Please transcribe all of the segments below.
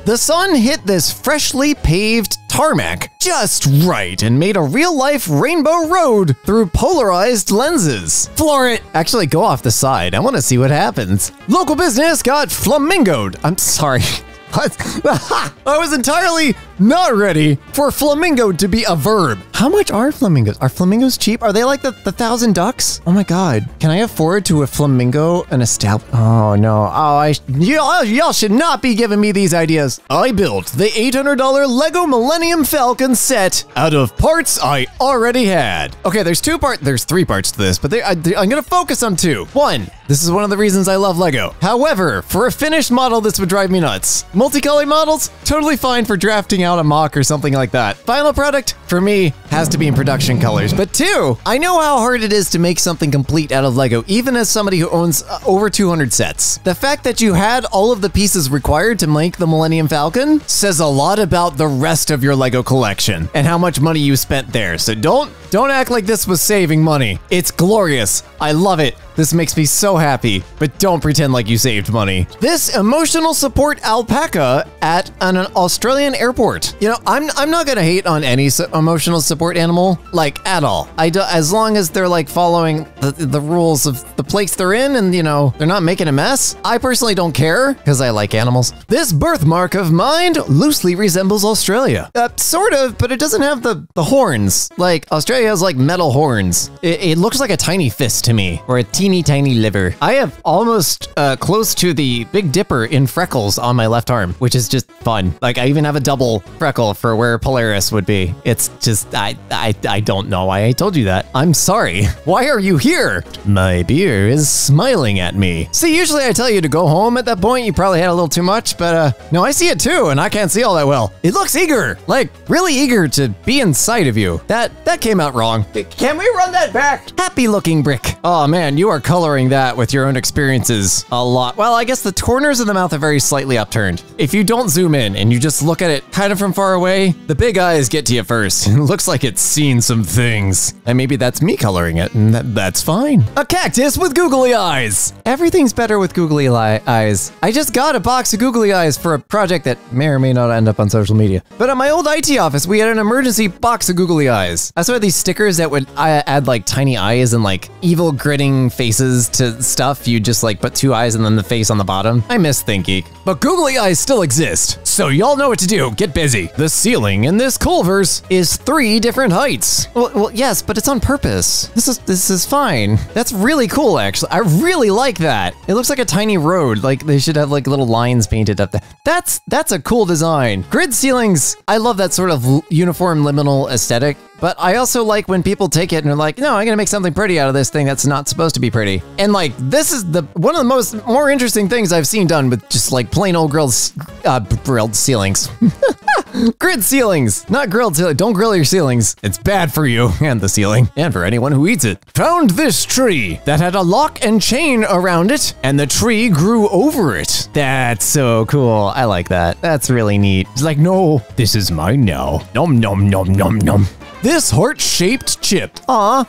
The sun hit this freshly paved tarmac just right and made a real-life rainbow road through polarized lenses. Floor it! Actually, go off the side. I want to see what happens. Local business got flamingoed. I'm sorry. What? I was entirely not ready for flamingo to be a verb. How much are flamingos? Are flamingos cheap? Are they like the 1,000 ducks? Oh my God. Can I afford to a flamingo an establishment? Oh no. Oh, y'all should not be giving me these ideas. I built the $800 Lego Millennium Falcon set out of parts I already had. Okay, there's three parts to this, but I'm gonna focus on two. One, this is one of the reasons I love Lego. However, for a finished model, this would drive me nuts. Multicolored models, totally fine for drafting out a mock or something like that. Final product, for me, has to be in production colors. But two, I know how hard it is to make something complete out of Lego, even as somebody who owns over 200 sets. The fact that you had all of the pieces required to make the Millennium Falcon says a lot about the rest of your Lego collection and how much money you spent there. So don't act like this was saving money. It's glorious. I love it. This makes me so happy, but don't pretend like you saved money. This emotional support alpaca at an Australian airport. You know, I'm not gonna hate on any emotional support animal, like at all. As long as they're like following the rules of the place they're in and, you know, they're not making a mess. I personally don't care because I like animals. This birthmark of mine loosely resembles Australia. Sort of, but it doesn't have the horns. Like Australia has like metal horns. It looks like a tiny fist to me, or a tiny liver. I have almost close to the Big Dipper in freckles on my left arm, which is just fun. Like I even have a double freckle for where Polaris would be. It's just, I don't know why I told you that. I'm sorry. Why are you here? My beer is smiling at me. See, usually I tell you to go home at that point. You probably had a little too much, but no, I see it too, and I can't see all that well. It looks eager, like really eager to be inside of you. That came out wrong. Can we run that back? Happy looking brick. Oh man, you are coloring that with your own experiences a lot. Well, I guess the corners of the mouth are very slightly upturned. If you don't zoom in and you just look at it kind of from far away, the big eyes get to you first. It looks like it's seen some things. And maybe that's me coloring it, and that's fine. A cactus with googly eyes. Everything's better with googly eyes. I just got a box of googly eyes for a project that may or may not end up on social media. But at my old IT office, we had an emergency box of googly eyes. I saw these stickers that would add like tiny eyes and like evil gritting faces to stuff. You just like put two eyes and then the face on the bottom. I miss ThinkGeek. But googly eyes still exist. So y'all know what to do. Get busy. The ceiling in this Culver's is 3 different heights. Well, yes, but it's on purpose. This is fine. That's really cool, actually. I really like that. It looks like a tiny road. Like they should have like little lines painted up there. That's a cool design. Grid ceilings. I love that sort of uniform liminal aesthetic. But I also like when people take it and are like, no, I'm gonna make something pretty out of this thing that's not supposed to be pretty. And like, this is one of the more interesting things I've seen done with just like plain old grilled ceilings. Grid ceilings, not grilled ceilings. Don't grill your ceilings. It's bad for you and the ceiling and for anyone who eats it. Found this tree that had a lock and chain around it and the tree grew over it. That's so cool. I like that. That's really neat. It's like, no, this is mine now. Nom, nom, nom, nom, nom. This heart-shaped chip. Aw,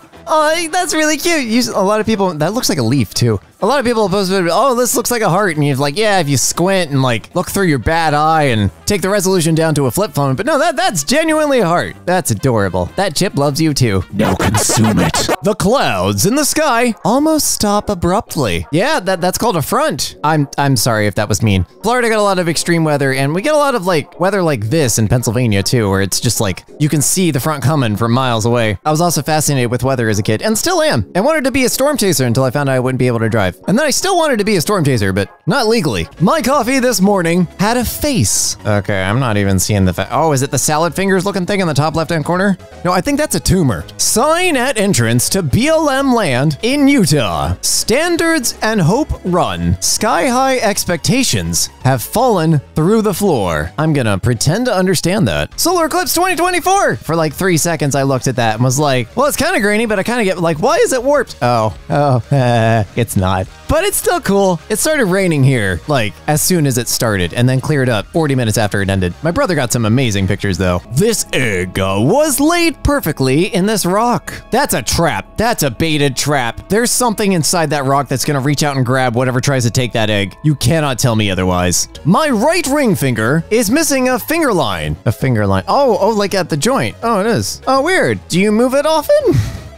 that's really cute. A lot of people, that looks like a leaf too. A lot of people post, oh, this looks like a heart. And you're like, yeah, if you squint and like look through your bad eye and take the resolution down to a flip phone. But no, that's genuinely a heart. That's adorable. That chip loves you too. Now consume it. The clouds in the sky almost stop abruptly. Yeah, that's called a front. I'm sorry if that was mean. Florida got a lot of extreme weather, and we get a lot of like weather like this in Pennsylvania too, where it's just like you can see the front coming from miles away. I was also fascinated with weather as a kid, and still am. I wanted to be a storm chaser until I found out I wouldn't be able to drive. And then I still wanted to be a storm chaser, but not legally. My coffee this morning had a face. Okay, I'm not even seeing the oh, is it the salad fingers looking thing in the top left-hand corner? No, I think that's a tumor. Sign at entrance to BLM land in Utah. Standards and hope run. Sky-high expectations have fallen through the floor. I'm gonna pretend to understand that. Solar eclipse 2024! For like 3 seconds, I looked at that and was like, well, it's kind of grainy, but I kind of get like, why is it warped? Oh, it's not. god. But it's still cool. It started raining here, like, as soon as it started, and then cleared up 40 minutes after it ended. My brother got some amazing pictures, though. This egg was laid perfectly in this rock. That's a trap. That's a baited trap. There's something inside that rock that's gonna reach out and grab whatever tries to take that egg. You cannot tell me otherwise. My right ring finger is missing a finger line. A finger line. Oh, like at the joint. Oh, it is. Oh, weird. Do you move it often?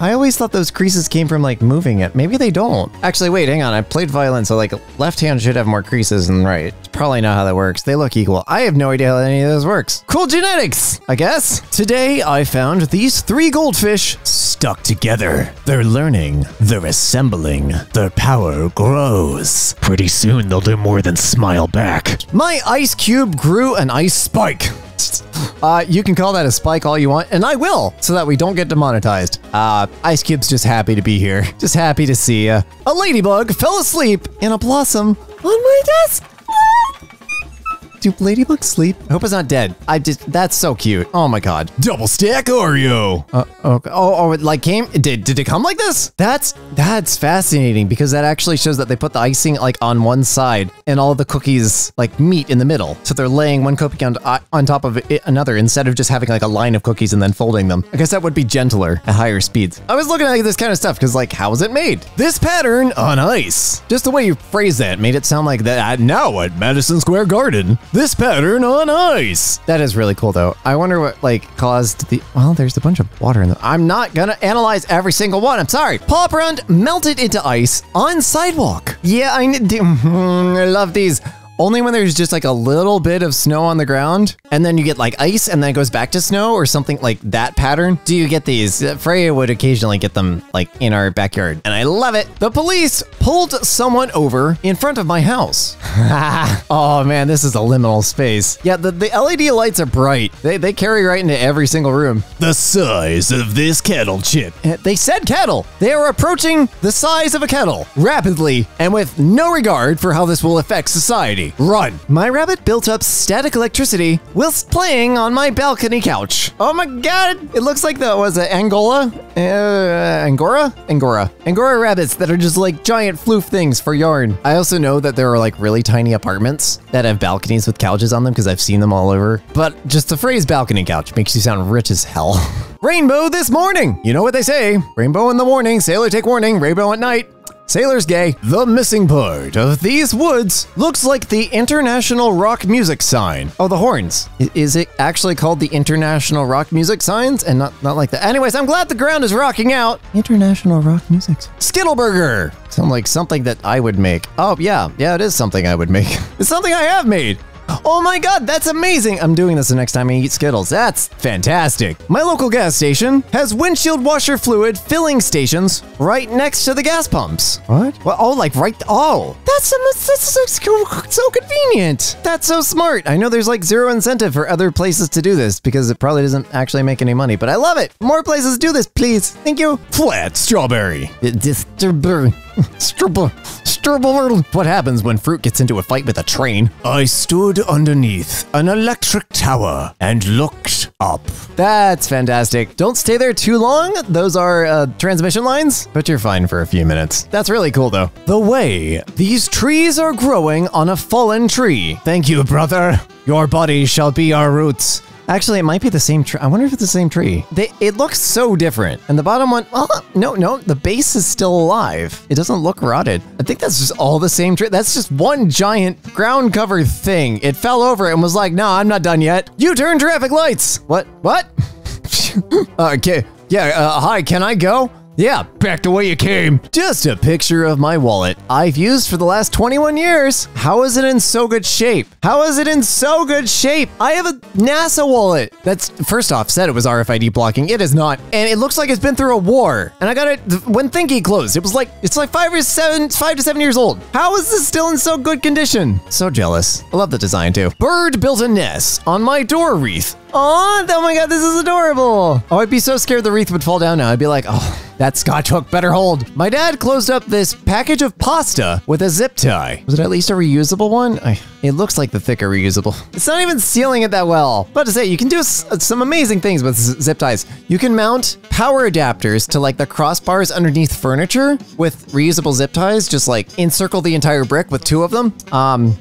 I always thought those creases came from like moving it. Maybe they don't. Actually, wait, hang on. I played violin, so like left hand should have more creases than right. It's probably not how that works. They look equal. I have no idea how any of this works. Cool genetics, I guess. Today, I found these 3 goldfish stuck together. They're learning. They're assembling. Their power grows. Pretty soon, they'll do more than smile back. My ice cube grew an ice spike. You can call that a spike all you want, and I will, so that we don't get demonetized. Ice Cube's just happy to be here. Just happy to see ya. A ladybug fell asleep in a blossom on my desk. Do ladybugs sleep? I hope it's not dead. That's so cute. Oh my god. Double stack Oreo. Okay. Oh, it like came, did it come like this? That's fascinating because that actually shows that they put the icing like on one side and all the cookies like meet in the middle. So they're laying one cookie on top of another instead of just having like a line of cookies and then folding them. I guess that would be gentler at higher speeds. I was looking at this kind of stuff because like, how was it made? This pattern on ice. Just the way you phrased that made it sound like that now at Madison Square Garden. This pattern on ice. That is really cool though. I wonder what like caused the, well, there's a bunch of water in the, I'm not gonna analyze every single one. I'm sorry. Paw print melted into ice on sidewalk. Yeah, I love these. Only when there's just like a little bit of snow on the ground and then you get like ice and then it goes back to snow or something like that pattern. Do you get these? Freya would occasionally get them like in our backyard and I love it. The police pulled someone over in front of my house. Oh man, this is a liminal space. Yeah, the LED lights are bright. They carry right into every single room. The size of this kettle chip. They said kettle. They are approaching the size of a kettle rapidly and with no regard for how this will affect society. Run! My rabbit built up static electricity whilst playing on my balcony couch. Oh my god! It looks like that was Angora rabbits that are just like giant floof things for yarn. I also know that there are like really tiny apartments that have balconies with couches on them because I've seen them all over. But just the phrase balcony couch makes you sound rich as hell. Rainbow this morning! You know what they say. Rainbow in the morning, sailor take warning, rainbow at night. Sailor's gay. The missing part of these woods looks like the International Rock Music Sign. Oh, the horns. Is it actually called the International Rock Music Signs and not like that? Anyways, I'm glad the ground is rocking out. International Rock Music. Skittleburger. Sound like something that I would make. Oh, yeah, it is something I would make. It's something I have made. Oh my god, that's amazing! I'm doing this the next time I eat Skittles. That's fantastic. My local gas station has windshield washer fluid filling stations right next to the gas pumps. What? Well, oh, like right, oh. That's so convenient. That's so smart. I know there's like zero incentive for other places to do this because it probably doesn't actually make any money, but I love it. More places do this, please. Thank you. Flat strawberry. Strawberry. What happens when fruit gets into a fight with a train? I stood underneath an electric tower and looked up. That's fantastic. Don't stay there too long. Those are transmission lines, but you're fine for a few minutes. That's really cool though. The way these trees are growing on a fallen tree. Thank you, brother. Your body shall be our roots. Actually, it might be the same tree. I wonder if it's the same tree. It looks so different. And the bottom one, well, no, the base is still alive. It doesn't look rotted. I think that's just all the same tree. That's just one giant ground cover thing. It fell over and was like, no, I'm not done yet. U-turn traffic lights. What? Okay. Yeah, hi, can I go? Yeah, back the way you came. Just a picture of my wallet I've used for the last 21 years. How is it in so good shape? How is it in so good shape? I have a NASA wallet. That's, first off, said it was RFID blocking. It is not. And it looks like it's been through a war. And I got it when Thinky closed. It was like, it's like 5 to 7 years old. How is this still in so good condition? So jealous. I love the design too. Bird built a nest on my door wreath. Oh my god, this is adorable. Oh, I'd be so scared the wreath would fall down now. I'd be like, oh, That Scotch hook better hold. My dad closed up this package of pasta with a zip tie. Was it at least a reusable one? It looks like the thicker reusable. It's not even sealing it that well. But to say, you can do some amazing things with zip ties. You can mount power adapters to like the crossbars underneath furniture with reusable zip ties, just like encircle the entire brick with 2 of them.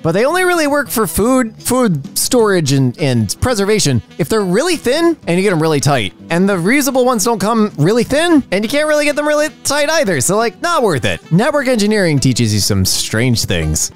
But they only really work for food storage and preservation if they're really thin and you get them really tight. And the reusable ones don't come really thin and you can't really get them really tight either. So like, not worth it. Network engineering teaches you some strange things.